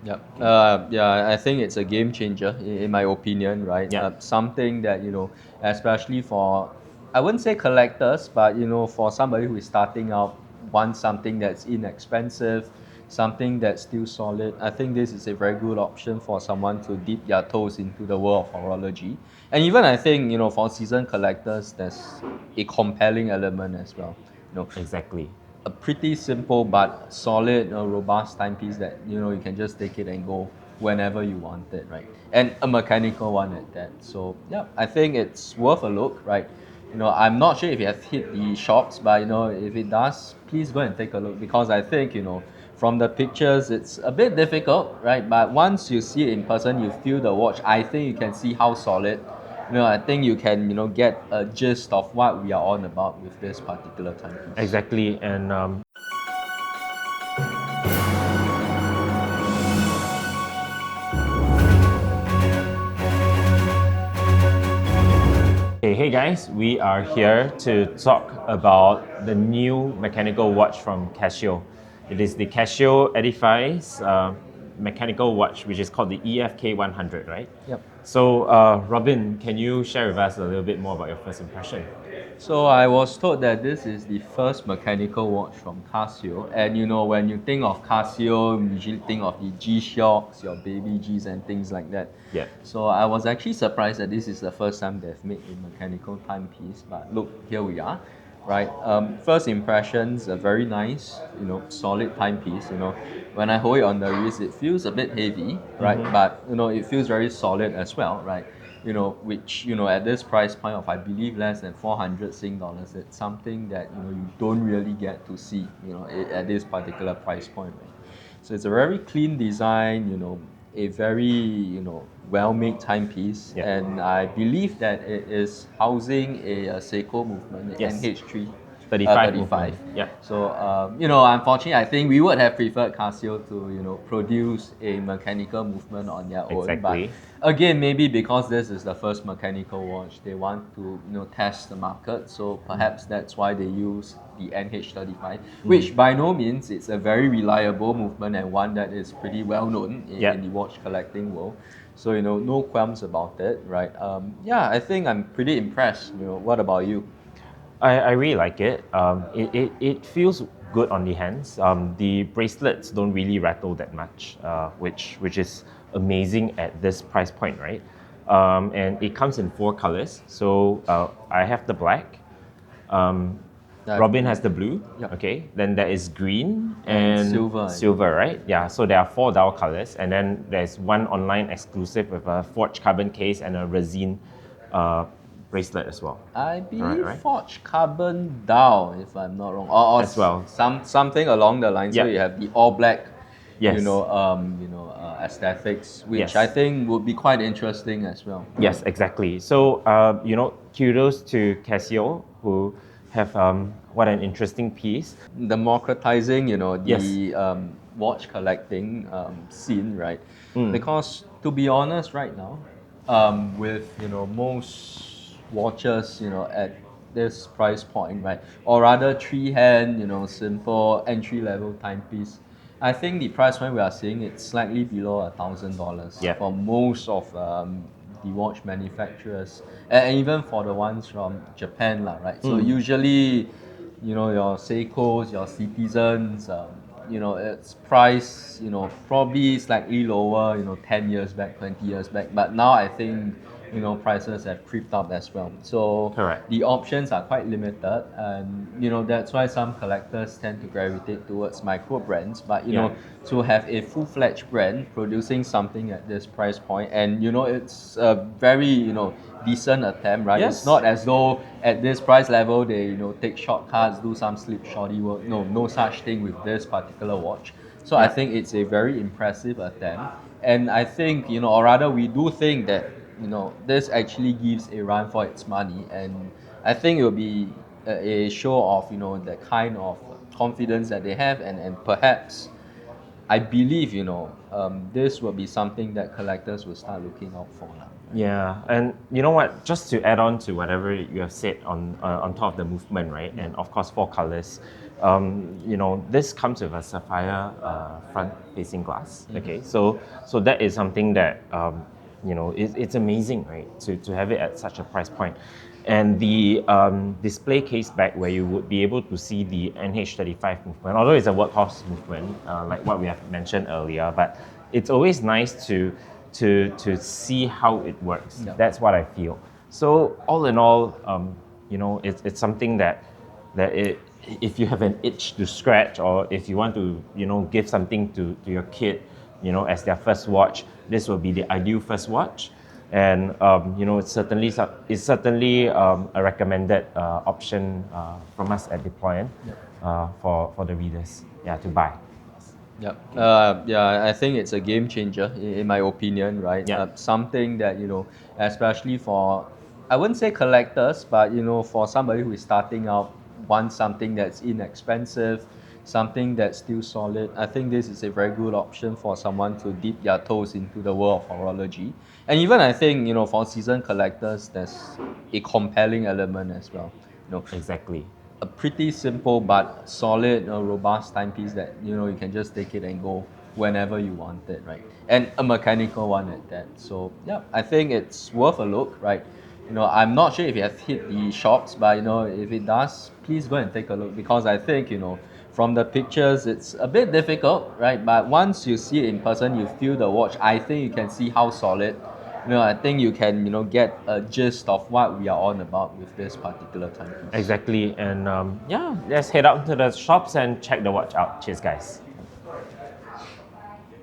Yep. Yeah, I think it's a game changer in my opinion, right? Yeah. Something that, especially for, I wouldn't say collectors, but, for somebody who is starting out, wants something that's inexpensive, something that's still solid. I think this is a very good option for someone to dip their toes into the world of horology. And even I think, for seasoned collectors, there's a compelling element as well. You know, Exactly. a pretty simple but solid, robust timepiece that you can just take it and go whenever you want it, right? And a mechanical one at that. So yeah, I think it's worth a look, right? I'm not sure if it has hit the shops, but if it does, please go and take a look because I think from the pictures it's a bit difficult, right? But once you see it in person, you feel the watch. I think you can see how solid. I think you can get a gist of what we are on about with this particular timepiece. Exactly. And hey guys, we are here to talk about the new mechanical watch from Casio. It is the Casio Edifice mechanical watch, which is called the EFK-100, right? Yep. So, Robin, can you share with us a little bit more about your first impression? So I was told that this is the first mechanical watch from Casio, and when you think of Casio, you usually think of the G-Shocks, your baby Gs, and things like that. Yeah. So I was actually surprised that this is the first time they've made a mechanical timepiece. But look, here we are, right? First impressions are very nice, solid timepiece. When I hold it on the wrist, it feels a bit heavy, right? But it feels very solid as well, right? Which at this price point of I believe less than 400 Sing dollars, it's something that you don't really get to see at this particular price point, right? So it's a very clean design, a very well-made timepiece, Yeah. and I believe that it is housing a Seiko movement, Yes. NH3 35 35. movement. Yeah. So unfortunately, I think we would have preferred Casio to produce a mechanical movement on their own. But Exactly. again, maybe because this is the first mechanical watch, they want to test the market. So perhaps that's why they use the NH35, which by no means it's a very reliable movement and one that is pretty well known Yeah. in the watch collecting world. So no qualms about it, right? Yeah, I think I'm pretty impressed. What about you? I really like it. It feels good on the hands. The bracelets don't really rattle that much, which is amazing at this price point, right? And it comes in 4 colors. So I have the black. Robin has the blue. Yep. Okay. Then there is green And and silver, right? Yeah. So there are 4 dial colors, and then there's one online exclusive with a forged carbon case and a resin bracelet as well. I believe right. forged carbon dial, if I'm not wrong, or As well. something along the lines. So Yeah. you have the all black, Yes. aesthetics, which Yes. I think would be quite interesting as well. Yes, exactly. So, kudos to Casio who have what an interesting piece. Democratizing, Yes. the watch collecting scene, right? Mm. Because to be honest, right now, with most watches, at this price point, right, or rather three-hand, simple entry-level timepiece, I think the price point we are seeing it's slightly below $1,000 Yeah. for most of the watch manufacturers, and even for the ones from Japan, lah, right? So usually, your Seikos, your Citizens, it's priced, probably slightly lower, 10 years back, 20 years back. But now I think, prices have creeped up as well. So Correct. the options are quite limited, and that's why some collectors tend to gravitate towards micro brands. But Yeah. to have a full-fledged brand producing something at this price point, and it's a very decent attempt, right? Yes. It's not as though at this price level they take shortcuts, do some sleep shoddy work. No such thing with this particular watch. So I Yeah. think it's a very impressive attempt, and I think or rather we do think that this actually gives a run for its money, and I think it will be a show of the kind of confidence that they have, and perhaps I believe this will be something that collectors will start looking out for now. Yeah, and you know what? Just to add on to whatever you have said on top of the movement, right? And of course, 4 colors. This comes with a sapphire front-facing glass. Okay, so that is something that it's amazing, right? To have it at such a price point, and the display case back where you would be able to see the NH35 movement, although it's a workhorse movement, like what we have mentioned earlier, but it's always nice to see how it works. Yeah. That's what I feel. So all in all, it's something that if you have an itch to scratch, or if you want to give something to your kid, as their first watch, this will be the ideal first watch. And it's certainly a recommended option from us at Deployant for the readers, to buy. Yeah, yeah. I think it's a game changer in my opinion, right? Yeah. Something that especially for, I wouldn't say collectors, but for somebody who is starting out, wants something that's inexpensive, something that's still solid. I think this is a very good option for someone to dip their toes into the world of horology, and even I think for seasoned collectors, there's a compelling element as well. Exactly. A pretty simple but solid, robust timepiece that you can just take it and go whenever you want it, right? And a mechanical one at that. So yeah, I think it's worth a look, right? I'm not sure if it has hit the shops, but if it does, please go and take a look, because I think from the pictures it's a bit difficult, right? But once you see it in person, you feel the watch. I think you can see how solid. I think you can get a gist of what we are on about with this particular timepiece. Exactly. And let's head out to the shops and check the watch out. Cheers, guys.